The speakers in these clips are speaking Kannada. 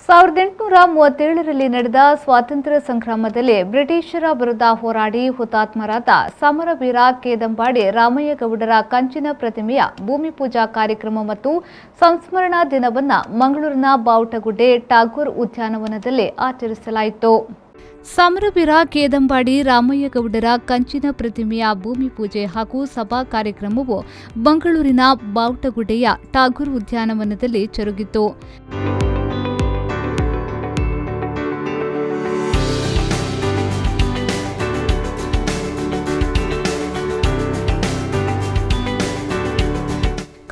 1837ರಲ್ಲಿ ನಡೆದ ಸ್ವಾತಂತ್ರ್ಯ ಸಂಗ್ರಾಮದಲ್ಲಿ ಬ್ರಿಟಿಷರ ವಿರುದ್ಧ ಹೋರಾಡಿ ಹುತಾತ್ಮರಾದ ಸಮರವೀರ ಕೇದಂಬಾಡಿ ರಾಮಯ್ಯಗೌಡರ ಕಂಚಿನ ಪ್ರತಿಮೆಯ ಭೂಮಿ ಪೂಜಾ ಕಾರ್ಯಕ್ರಮ ಮತ್ತು ಸಂಸ್ಮರಣಾ ದಿನವನ್ನು ಮಂಗಳೂರಿನ ಬಾವುಟಗುಡ್ಡೆ ಟಾಗೋರ್ ಉದ್ಯಾನವನದಲ್ಲಿ ಆಚರಿಸಲಾಯಿತು. ಸಮರವೀರ ಕೇದಂಬಾಡಿ ರಾಮಯ್ಯಗೌಡರ ಕಂಚಿನ ಪ್ರತಿಮೆಯ ಭೂಮಿ ಪೂಜೆ ಹಾಗೂ ಸಭಾ ಕಾರ್ಯಕ್ರಮವು ಮಂಗಳೂರಿನ ಬಾವುಟಗುಡ್ಡೆಯ ಟಾಗೋರ್ ಉದ್ಯಾನವನದಲ್ಲಿ ಜರುಗಿತು.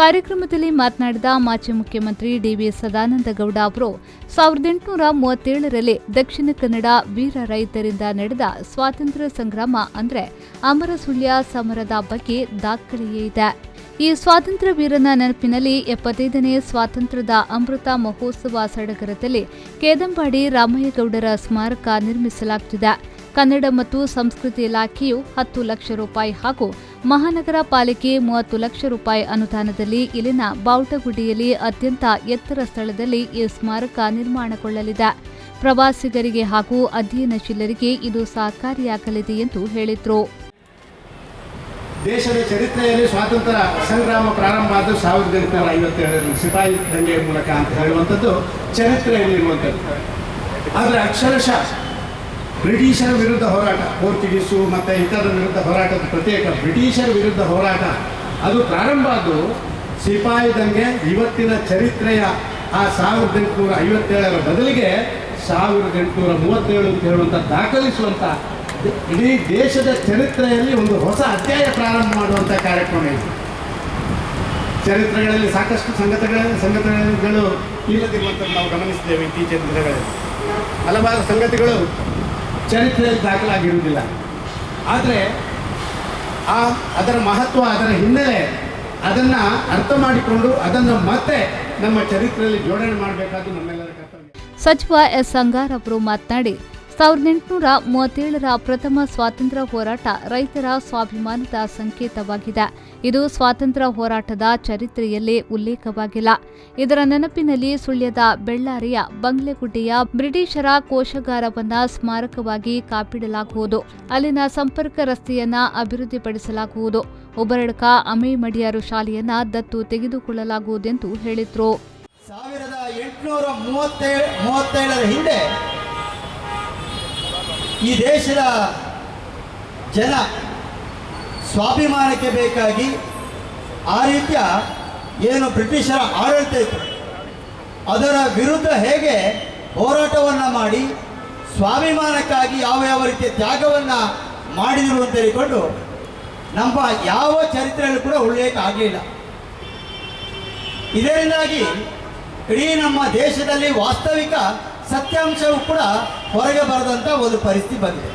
ಕಾರ್ಯಕ್ರಮದಲ್ಲಿ ಮಾತನಾಡಿದ ಮಾಜಿ ಮುಖ್ಯಮಂತ್ರಿ ಡಿ.ವಿ. ಸದಾನಂದಗೌಡ ಅವರು 1837ರಲ್ಲಿ ದಕ್ಷಿಣ ಕನ್ನಡ ವೀರ ರೈತರಿಂದ ನಡೆದ ಸ್ವಾತಂತ್ರ್ಯ ಸಂಗ್ರಾಮ ಅಂದರೆ ಅಮರಸುಳ್ಯ ಸಮರದ ಬಗ್ಗೆ ದಾಖಲೆಯೇ ಇದೆ. ಈ ಸ್ವಾತಂತ್ರ್ಯ ವೀರನ ನೆನಪಿನಲ್ಲಿ 75ನೇ ಸ್ವಾತಂತ್ರ್ಯದ ಅಮೃತ ಮಹೋತ್ಸವ ಸಡಗರದಲ್ಲಿ ಕೇದಂಬಾಡಿ ರಾಮಯ್ಯಗೌಡರ ಸ್ಮಾರಕ ನಿರ್ಮಿಸಲಾಗುತ್ತಿದೆ. ಕನ್ನಡ ಮತ್ತು ಸಂಸ್ಕೃತಿ ಇಲಾಖೆಯು 10 ಲಕ್ಷ ರೂಪಾಯಿ ಹಾಗೂ ಮಹಾನಗರ ಪಾಲಿಕೆ 30 ಲಕ್ಷ ರೂಪಾಯಿ ಅನುದಾನದಲ್ಲಿ ಇಲ್ಲಿನ ಬಾವುಟಗುಡ್ಡೆಯಲ್ಲಿ ಅತ್ಯಂತ ಎತ್ತರ ಸ್ಥಳದಲ್ಲಿ ಈ ಸ್ಮಾರಕ ನಿರ್ಮಾಣಗೊಳ್ಳಲಿದೆ. ಪ್ರವಾಸಿಗರಿಗೆ ಹಾಗೂ ಅಧ್ಯಯನಶೀಲರಿಗೆ ಇದು ಸಹಕಾರಿಯಾಗಲಿದೆ ಎಂದು ಹೇಳಿದರು. ದೇಶದ ಚರಿತ್ರೆಯಲ್ಲಿ ಸ್ವಾತಂತ್ರ್ಯ ಸಂಗ್ರಾಮ ಪ್ರಾರಂಭ ಆದ 1857ರಲ್ಲಿ ಸಿಪಾಯಿ ದಂಗೆಯ ಮೂಲಕ ಅಂತ ಹೇಳುವಂಥದ್ದು ಚರಿತ್ರೆಯಲ್ಲಿ ಇರುವಂಥದ್ದು. ಆದರೆ ಅಕ್ಷರಶಃ ಬ್ರಿಟಿಷರ ವಿರುದ್ಧ ಹೋರಾಟ, ಪೋರ್ಚುಗೀಸು ಮತ್ತು ಇತರರ ವಿರುದ್ಧ ಹೋರಾಟದ ಪ್ರತ್ಯೇಕ ಬ್ರಿಟಿಷರ ವಿರುದ್ಧ ಹೋರಾಟ ಅದು ಪ್ರಾರಂಭ ಆದ್ದು ಸಿಪಾಯಿ ದಂಗೆ ಇವತ್ತಿನ ಚರಿತ್ರೆಯ ಆ 1857ರ ಬದಲಿಗೆ 1837 ಅಂತ ಹೇಳುವಂಥ ದಾಖಲಿಸುವಂಥ ಇಡೀ ದೇಶದ ಚರಿತ್ರೆಯಲ್ಲಿ ಒಂದು ಹೊಸ ಅಧ್ಯಾಯ ಪ್ರಾರಂಭ ಮಾಡುವಂಥ ಕಾರ್ಯಕ್ರಮ ಇದೆ. ಚರಿತ್ರೆಗಳಲ್ಲಿ ಸಾಕಷ್ಟು ಸಂಗತಿಗಳು ಇಲ್ಲದಿರುವಂಥದ್ದು ನಾವು ಗಮನಿಸಿದ್ದೇವೆ. ಇತ್ತೀಚಿನ ದಿನಗಳಲ್ಲಿ ಹಲವಾರು ಸಂಗತಿಗಳು ಚರಿತ್ರೆಯಲ್ಲಿ ದಾಖಲಾಗಿರುವುದಿಲ್ಲ. ಆದರೆ ಅದರ ಮಹತ್ವ, ಅದರ ಹಿನ್ನೆಲೆ ಅದನ್ನು ಅರ್ಥ ಮಾಡಿಕೊಂಡು ಅದನ್ನು ಮತ್ತೆ ನಮ್ಮ ಚರಿತ್ರೆಯಲ್ಲಿ ಜೋಡಣೆ ಮಾಡಬೇಕಾದ್ದು ನಮ್ಮೆಲ್ಲರ ಕರ್ತವ್ಯ. ಸಚಿವ ಎಸ್ ಅಂಗಾರ್ ಅವರು ಮಾತನಾಡಿ 1837ರ ಪ್ರಥಮ ಸ್ವಾತಂತ್ರ್ಯ ಹೋರಾಟ ರೈತರ ಸ್ವಾಭಿಮಾನದ ಸಂಕೇತವಾಗಿದೆ. ಇದು ಸ್ವಾತಂತ್ರ್ಯ ಹೋರಾಟದ ಚರಿತ್ರೆಯಲ್ಲೇ ಉಲ್ಲೇಖವಾಗಿಲ್ಲ. ಇದರ ನೆನಪಿನಲ್ಲಿ ಸುಳ್ಯದ ಬೆಳ್ಳಾರಿಯ ಬಂಗ್ಲೆಗುಡ್ಡೆಯ ಬ್ರಿಟಿಷರ ಕೋಶಗಾರವನ್ನ ಸ್ಮಾರಕವಾಗಿ ಕಾಪಿಡಲಾಗುವುದು. ಅಲ್ಲಿನ ಸಂಪರ್ಕ ರಸ್ತೆಯನ್ನ ಅಭಿವೃದ್ಧಿಪಡಿಸಲಾಗುವುದು. ಒಬ್ಬರಡ್ಕ ಅಮೇಮಡಿಯಾರು ಶಾಲೆಯನ್ನ ದತ್ತು ತೆಗೆದುಕೊಳ್ಳಲಾಗುವುದೆಂದು ಹೇಳಿದರು. 1837ರ ಹಿಂದೆ ಈ ದೇಶದ ಜನ ಸ್ವಾಭಿಮಾನಕ್ಕೆ ಬೇಕಾಗಿ ಆ ರೀತಿಯ ಏನು ಬ್ರಿಟಿಷರ ಆಡಳಿತ ಇತ್ತು ಅದರ ವಿರುದ್ಧ ಹೇಗೆ ಹೋರಾಟವನ್ನು ಮಾಡಿ ಸ್ವಾಭಿಮಾನಕ್ಕಾಗಿ ಯಾವ ರೀತಿಯ ತ್ಯಾಗವನ್ನು ಮಾಡಿದರು ಅಂತ ಹೇಳಿಕೊಂಡು ನಮ್ಮ ಯಾವ ಚರಿತ್ರೆಯಲ್ಲೂ ಕೂಡ ಉಲ್ಲೇಖ ಆಗಲಿಲ್ಲ. ಇದರಿಂದಾಗಿ ಇಡೀ ನಮ್ಮ ದೇಶದಲ್ಲಿ ವಾಸ್ತವಿಕ ಸತ್ಯಾಂಶವೂ ಕೂಡ ಹೊರಗೆ ಬರದಂಥ ಒಂದು ಪರಿಸ್ಥಿತಿ ಬಂದಿದೆ.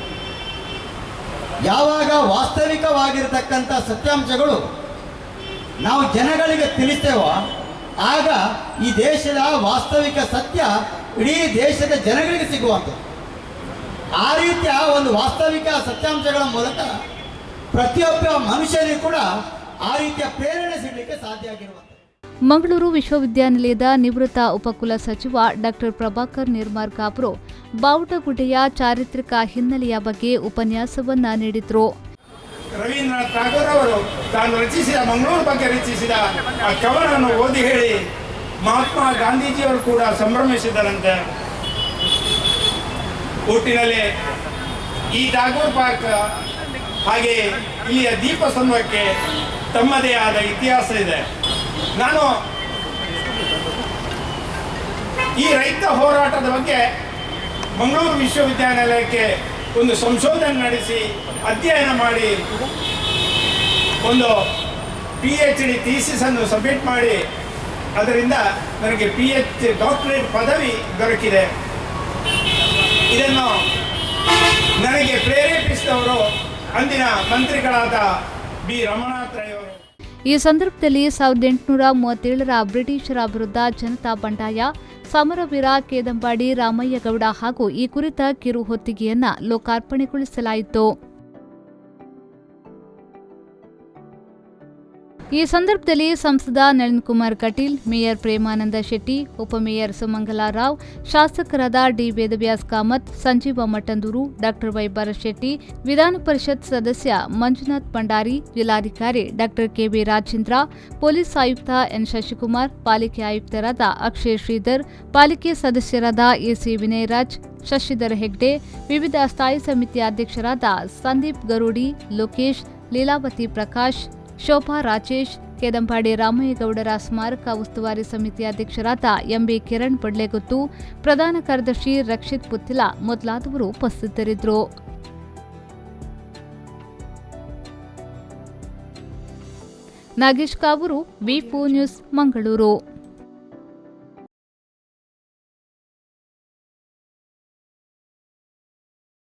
ಯಾವಾಗ ವಾಸ್ತವಿಕವಾಗಿರತಕ್ಕಂಥ ಸತ್ಯಾಂಶಗಳು ನಾವು ಜನಗಳಿಗೆ ತಿಳಿಸ್ತೇವೋ ಆಗ ಈ ದೇಶದ ವಾಸ್ತವಿಕ ಸತ್ಯ ಇಡೀ ದೇಶದ ಜನಗಳಿಗೆ ಸಿಗುವಂಥದ್ದು. ಆ ರೀತಿಯ ಒಂದು ವಾಸ್ತವಿಕ ಸತ್ಯಾಂಶಗಳ ಮೂಲಕ ಪ್ರತಿಯೊಬ್ಬ ಮನುಷ್ಯನಿಗೂ ಕೂಡ ಆ ರೀತಿಯ ಪ್ರೇರಣೆ ಸಿಗಲಿಕ್ಕೆ ಸಾಧ್ಯ ಆಗಿರುವಂಥದ್ದು. ಮಂಗಳೂರು ವಿಶ್ವವಿದ್ಯಾನಿಲಯದ ನಿವೃತ್ತ ಉಪಕುಲ ಸಚಿವ ಡಾ ಪ್ರಭಾಕರ್ ನಿರ್ಮಾರ್ಗ ಅವರು ಬಾವುಟಗುಡ್ಡೆಯ ಚಾರಿತ್ರಿಕ ಹಿನ್ನೆಲೆಯ ಬಗ್ಗೆ ಉಪನ್ಯಾಸವನ್ನ ನೀಡಿದರು. ರವೀಂದ್ರನಾಥ್ ಟಾಗೋರ್ ಅವರು ತಾನು ರಚಿಸಿದ ಮಂಗಳೂರು ಬಗ್ಗೆ ರಚಿಸಿದ ಆ ಕವನವನ್ನು ಓದಿ ಹೇಳಿ ಮಹಾತ್ಮ ಗಾಂಧೀಜಿಯವರು ಕೂಡ ಸಂಭ್ರಮಿಸಿದರಂತೆ. ಊಟಿನಲ್ಲಿ ಈ ಟಾಗೋರ್ ಪಾರ್ಕ್ ಹಾಗೆ ಇಲ್ಲಿಯ ದೀಪ ಸ್ತಂಭಕ್ಕೆ ತಮ್ಮದೇ ಆದ ಇತಿಹಾಸ ಇದೆ. ನಾನು ಈ ರೈತ ಹೋರಾಟದ ಬಗ್ಗೆ ಮಂಗಳೂರು ವಿಶ್ವವಿದ್ಯಾನಿಲಯಕ್ಕೆ ಒಂದು ಸಂಶೋಧನೆ ನಡೆಸಿ ಅಧ್ಯಯನ ಮಾಡಿ ಒಂದು PhD ಥೀಸಿಸನ್ನು ಸಬ್ಮಿಟ್ ಮಾಡಿ ಅದರಿಂದ ನನಗೆ ಡಾಕ್ಟರೇಟ್ ಪದವಿ ದೊರಕಿದೆ. ಇದನ್ನು ನನಗೆ ಪ್ರೇರೇಪಿಸಿದವರು ಅಂದಿನ ಮಂತ್ರಿಗಳಾದ ಬಿ ರಮಣಾಥ್ ರೈ ಅವರು. ಈ ಸಂದರ್ಭದಲ್ಲಿ 1837ರ ಬ್ರಿಟಿಷರ ವಿರುದ್ಧ ಜನತಾ ಬಂಡಾಯ, ಸಮರವೀರ ಕೇದಂಬಾಡಿ ರಾಮಯ್ಯಗೌಡ ಹಾಗೂ ಈ ಕುರಿತ ಕಿರು ಹೊತ್ತಿಗೆಯನ್ನ ಲೋಕಾರ್ಪಣೆಗೊಳಿಸಲಾಯಿತು. ಈ ಸಂದರ್ಭದಲ್ಲಿ ಸಂಸದ ನಳಿನ್ ಕುಮಾರ್ ಕಟೀಲ್, ಮೇಯರ್ ಪ್ರೇಮಾನಂದ ಶೆಟ್ಟಿ, ಉಪಮೇಯರ್ ಸುಮಂಗಲಾ ರಾವ್, ಶಾಸಕರಾದ D Vedavyas Kamath, Sanjeeva Mathandur, doctor Y Bharath, Vidhana Parishad ಸದಸ್ಯ ಮಂಜುನಾಥ್ ಭಂಡಾರಿ, ಜಿಲ್ಲಾಧಿಕಾರಿ ಡಾಕ್ಟರ್ ಕೆವಿ ರಾಜೇಂದ್ರ, ಪೊಲೀಸ್ ಆಯುಕ್ತ ಎನ್ ಶಶಿಕುಮಾರ್, ಪಾಲಿಕೆ ಆಯುಕ್ತರಾದ ಅಕ್ಷಯ್ ಶ್ರೀಧರ್, ಪಾಲಿಕೆ ಸದಸ್ಯರಾದ ಎಸಿ ವಿನಯರಾಜ್, ಶಶಿಧರ್ ಹೆಗ್ಡೆ, ವಿವಿಧ ಸ್ಥಾಯಿ ಸಮಿತಿ ಅಧ್ಯಕ್ಷರಾದ ಸಂದೀಪ್ ಗರುಡಿ, ಲೋಕೇಶ್, ಲೀಲಾವತಿ ಪ್ರಕಾಶ್, ಶೋಭಾ ರಾಜೇಶ್, ಕೇದಂಪಾಡಿ ರಾಮಯ್ಯಗೌಡರ ಸ್ಮಾರಕ ಉಸ್ತುವಾರಿ ಸಮಿತಿ ಅಧ್ಯಕ್ಷರಾದ ಎಂಬಿ ಕಿರಣ್ ಪಡ್ಲೆಗುತ್ತು, ಪ್ರಧಾನ ಕಾರ್ಯದರ್ಶಿ ರಕ್ಷಿತ್ ಪುತ್ತಿಲ ಮೊದಲಾದವರು ಉಪಸ್ಥಿತರಿದ್ದರು. ನಾಗೇಶ್ ಕಾವೂರು, ವಿ4 ನ್ಯೂಸ್, ಮಂಗಳೂರು.